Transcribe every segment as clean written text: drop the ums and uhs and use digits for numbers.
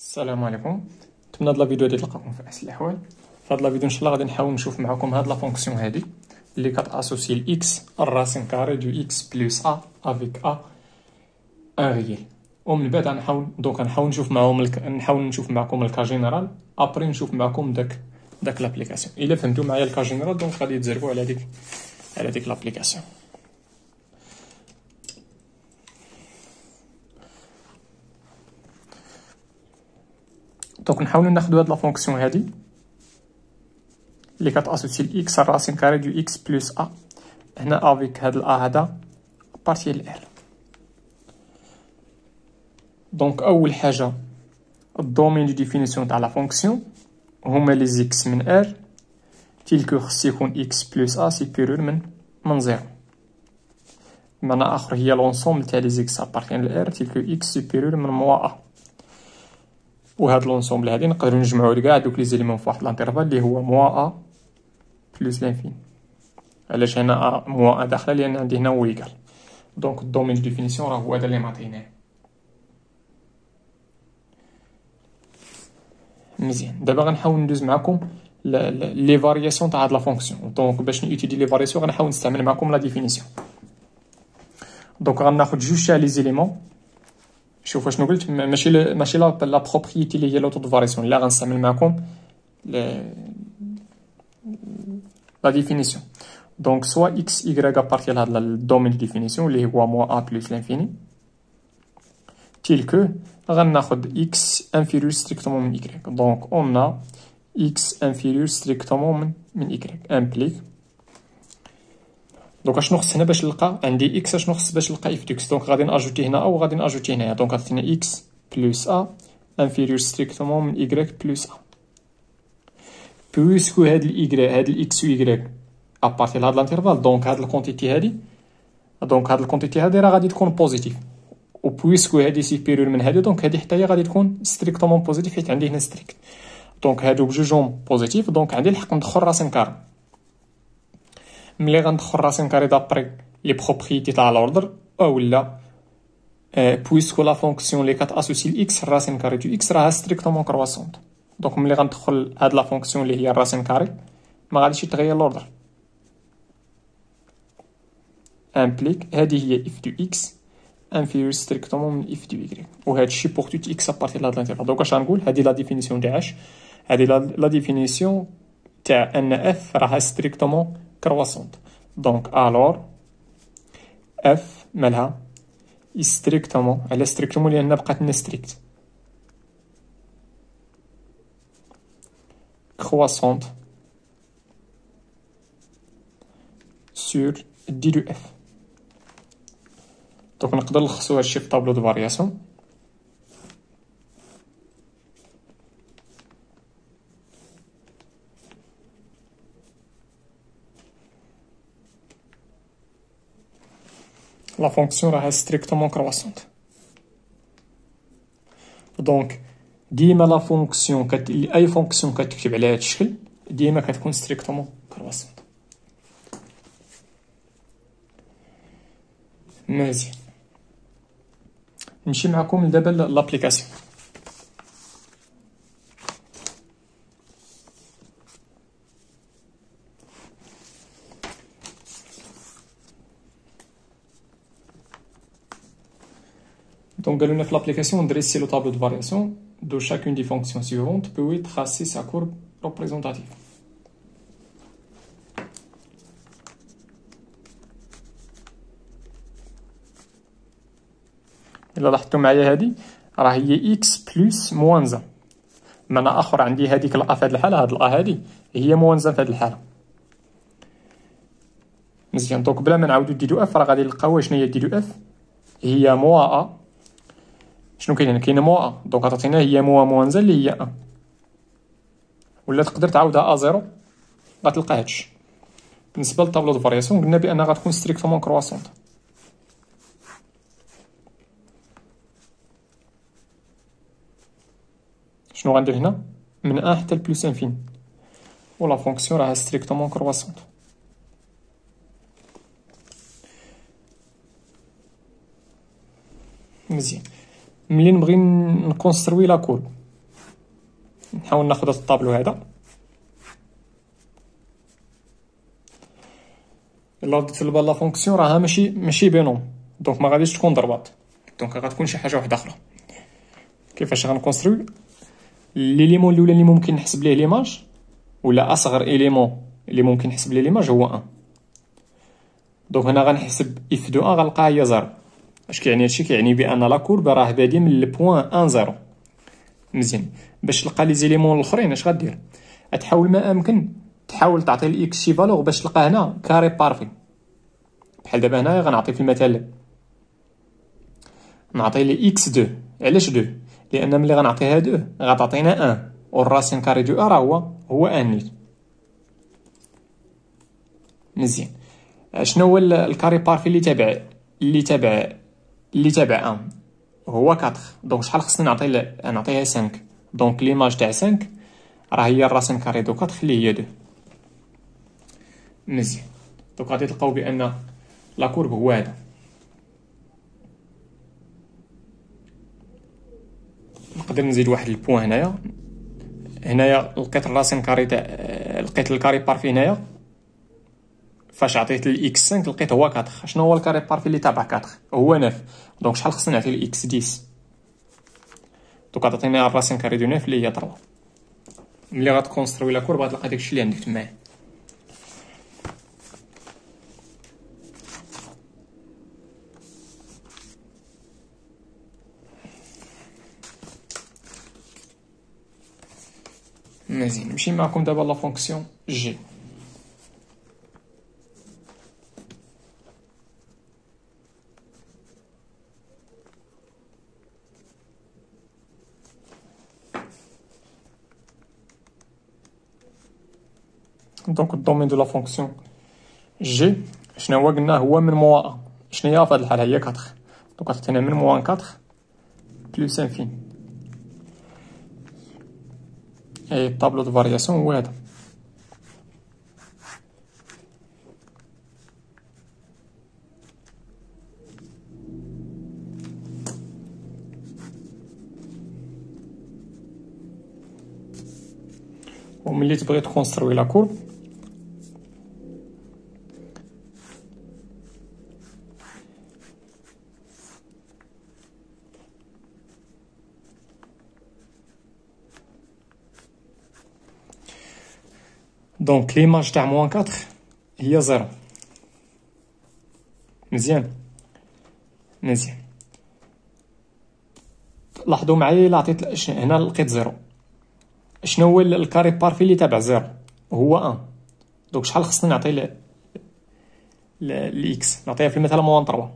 السلام عليكم. نتمنى هاد لا فيديو هادي تلقاكم في احسن الاحوال. في هاد لا فيديو ان شاء الله غادي نحاول نشوف معكم هاد لا فونكسيون هادي اللي كتاسوسي الاكس الراسين كاري دو اكس بلس ا افيك ا ان ريال. ومن بعد غنحاول نشوف معكم الكا جينيرال، ابري نشوف معكم داك لابليكاسيون. الا فهمتوا معايا الكا جينيرال دونك غادي تزربوا على ديك لابليكاسيون. دونك نحاولوا ناخذوا هاد لا فونكسيون هادي اللي كتاسوسي الاكس الراسين كاري دو اكس بلس ا، هنا افيك هاد الا هذا بارتيال ار. دونك اول حاجه الدومين دو ديفينيسيون تاع لا فونكسيون هما لي زيكس من ار تيلكو خص يكون اكس بلس ا سيبيريور من زيرو. بمعنى اخر هي لونسومبل تاع لي زيكس ابارتيان لار تيلكو اكس سيبيريور من موا ا. وهاد لونسومبل هادي نقدروا نجمعوا كاع دوك لي زيليمون في واحد لانترفال اللي هو موا ا بلس لانفين. علاش هنا موا ا داخله؟ لان عندي هنا ويكال. دونك الدومين دو ديفينيسيون راه هو هذا اللي معطيناه. مزيان، دابا غنحاول ندوز معكم لي فارياسيون تاع هاد لا فونكسيون. دونك باش نوتيلي لي فارياسيون غنحاول نستعمل معكم لا ديفينيسيون. دونك غناخد جوج تاع لي زيليمون. شوفوا شنو قلت، ماشي لا بروبريتي اللي هي لوطو دو فارياسيون، لا غنستعمل معكم لا ديفينيسيون. دونك سوا اكس y ابارتيال هاد الدومين دو ديفينيسيون اللي هو موا ا بلس لانفيني تيل كو غناخد اكس انفيريور ستريكتومون من y. دونك اون ا اكس انفيريور ستريكتومون من y امبليك. دونك اشنو خص هنا باش نلقى عندي اكس؟ اشنو خص باش نلقى اف دو اكس؟ دونك غادي ناجوتي هنا او غادي ناجوتي هنايا. دونك غتعطينا اكس بلس ا انفيريور ستريكتومون من y بلس ا. بويسكو هاد الاكس و y ابارتيال هاد الانترفال، دونك هاد الكونتيتي هادي راه غادي تكون بوزيتيف. و بويسكو هادي سيبيريور من هادي دونك هادي حتى هي غادي تكون ستريكتومون بوزيتيف حيت عندي هنا ستريكت. دونك هادو بجوجهم بوزيتيف، دونك عندي الحق ندخل راسين كاري. ملي غندخل راسين كاري دابري لي بروبريتي تاع لوردر اولا بويسكو لا فونكسيون اللي كتاسوسي الاكس الراسين كاري دو اكس راها ستريكتومون كرواسونت. دونك ملي غندخل هاد لا فونكسيون اللي هي الراسين كاري ما غاديش يتغير لوردر. امبليك هذه هي اف دو اكس انفيريور ستريكتومون من اف دو y. وهذا الشيء بوغ توت اكس ابارتير لهاد الانترفال. دونك اش غنقول؟ هذه لا ديفينيسيون تاع هذه لا ديفينيسيون تاع ان اف راها ستريكتومون كرواسونت. دونك الور اف مالها ستريكتومون على ستريكتومون لان بقات لنا ستريكت كرواسونت سور دي دو اف. دونك نقدر نلخصو هادشي في طابلو دو فارياسيون. لا فونكسيون راها ستريكتومون كرواسونت. دونك ديما لا فونكسيون اي فونكسيون كتكتب على هاد الشكل ديما كتكون ستريكتومون كرواسونت. مزيان، نمشي معكم دابا لابليكاسيون. Donc, dans l'application, on dresse le tableau de variation de chacune des fonctions suivantes, puis tracer sa courbe représentative. إلا لاحظتوا معايا هذه راه هي x بلس موان زان. بمعنى آخر عندي هذيك الأ في هذه الحالة، هذه الأ هذه هي موان زان في هذه الحالة. مزيان، دونك بلا ما نعاودو دي دو اف راه غادي نلقاو شنو هي دي دو اف. هي موا ا. شنو كاين هنا؟ كاين موا ا، دونك عطاتينا هي موا موان زان اللي هي ا. ولا تقدر تعاودها ا زيرو غتلقى هادشي. بالنسبة للطابلو دو فارياسيون قلنا بأنها غتكون ستريكتومون كرواسونت. شنو غندير هنا؟ من ان حتى لبلوس انفين و لا فونكسيون راها ستريكتومون كرواسونت. مزيان، ملي نبغي نكونستروي لا كورب نحاول ناخذ هذا الطابلو هذا. الا رديت في البال لا فونكسيون راها ماشي بينهم، دونك ما غاديش تكون ضربات، دونك غتكون شي حاجه واحده اخرى. كيفاش غنكونستروي ليليمون الاولى اللي ممكن نحسب ليه ليماج، ولا اصغر اليمون اللي ممكن نحسب ليه ليماج هو 1. دونك هنا غنحسب اف دو 1 غنلقاها هي 0. اش كيعني هادشي؟ كيعني بان لا كورب راه بادي من البوان 1 0. مزيان. باش تلقى لي زيليمون الاخرين اش غدير؟ غتحاول ما امكن تحاول تعطي الاكس شي فالور باش تلقى هنا كاري بارفي. بحال دابا هنايا غنعطي في المثال نعطي لي اكس 2. علاش 2؟ لان ملي غنعطيها 2 غتعطينا 1 والراسين كاري دو ا راه هو 1 نيت. مزيان. شنو هو الكاري بارفي اللي تابع 1 هو 4. دونك شحال خصني نعطيها 5. دونك ليماج تاع 5 راه هي الراسين كاري دو 4 اللي هي 2. مزيان. دونك غادي تلقاو بان لا كورب هو هذا. نقدر نزيد واحد البوان هنايا لقيت الراسين كاري تاع لقيت الكاري بارفي هنايا فاش عطيت الاكس 5 لقيت هو 4. شنو هو الكاري بارفي اللي تابع 4؟ هو 9. دونك شحال خصني نعطي الاكس 10؟ دونك غتعطيني الراسين كاري دو 9 اللي هي 3. ملي غتكونستروي لا كورب غتلقى داكشي اللي عندك تما. مزيان. نمشي معكم دابا لا فونكسيون جي. دونك الدومين دو لا فونكسيون جي شنو هو؟ قلنا هو من موان 1. شنو هي في هاد الحاله؟ هي 4. دونك غتعطينا من موان 4 بلوس انفين. اي الطابلو دو فارياسيون هو هذا. وملي تبغي تكونستروي لا كورب دونك ليماج تاع موان 4 هي 0. مزيان. لاحظوا معايا الا عطيت هنا لقيت 0. شنو هو الكاري بارفي اللي تابع 0؟ هو 1. دونك شحال خصني نعطي الاكس؟ نعطيها في المثال موان 3.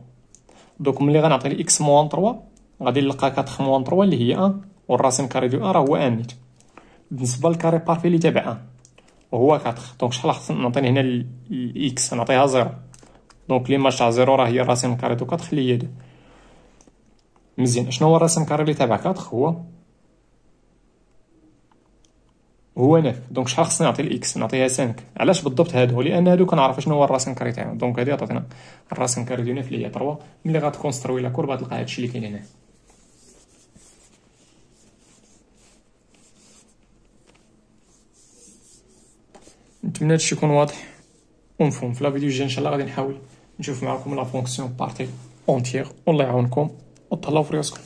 دونك ملي غنعطي الاكس موان 3 غادي نلقى 4 موان 3 اللي هي 1 والراسين كاري دو 1 راه هو 1 نيت. بالنسبه للكاري بارفي اللي تابع 1 وهو 4. دونك شحال خصني نعطيني هنا الاكس؟ نعطيها 0. دونك ليماج تاع 0 راه هي الراسين كاري دو 4 اللي هي 2. مزيان. شنو هو الراسين كاري اللي تابع 4؟ هو 9. دونك شحال خصني نعطي الاكس؟ نعطيها 5. علاش بالضبط هادو؟ لان هادو كنعرف شنو هو الراسين كاري تاعهم. دونك هادي عطاتنا الراسين كاري دو 9 اللي هي 3. ملي غتكونستروي لا كورب غتلقى هادشي اللي كاين هنا. نتمنى هادشي يكون واضح ومفهوم. في لا فيديو الجاي ان شاء الله غادي نحاول نشوف معكم لا فونكسيون بارتي اونتيير. والله يعاونكم وتهلاو في راسكم.